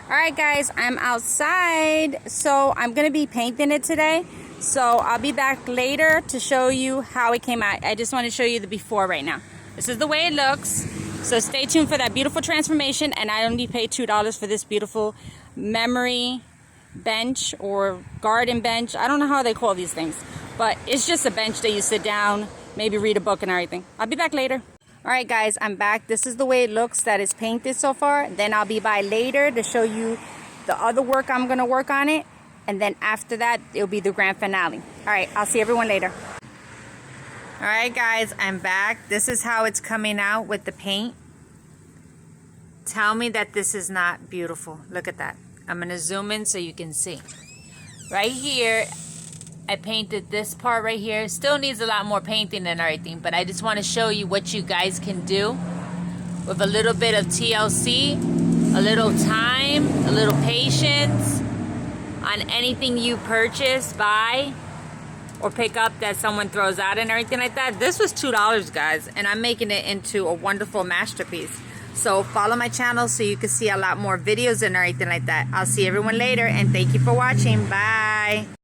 Alright guys, I'm outside, so I'm going to be painting it today. So I'll be back later to show you how it came out. I just want to show you the before right now. This is the way it looks. So stay tuned for that beautiful transformation, and I only paid $2 for this beautiful memory bench or garden bench. I don't know how they call these things, but it's just a bench that you sit down, maybe read a book and everything. I'll be back later. Alright guys, I'm back. This is the way it looks that is painted so far. Then I'll be by later to show you the other work I'm going to work on it. And then after that, it'll be the grand finale. Alright, I'll see everyone later. Alright guys, I'm back. This is how it's coming out with the paint. Tell me that this is not beautiful. Look at that. I'm going to zoom in so you can see. Right here, I painted this part right here. Still needs a lot more painting and everything, but I just want to show you what you guys can do with a little bit of TLC, a little time, a little patience on anything you purchase, buy, or pick up that someone throws out and everything like that. This was $2, guys, and I'm making it into a wonderful masterpiece. So follow my channel so you can see a lot more videos and everything like that. I'll see everyone later, and thank you for watching. Bye.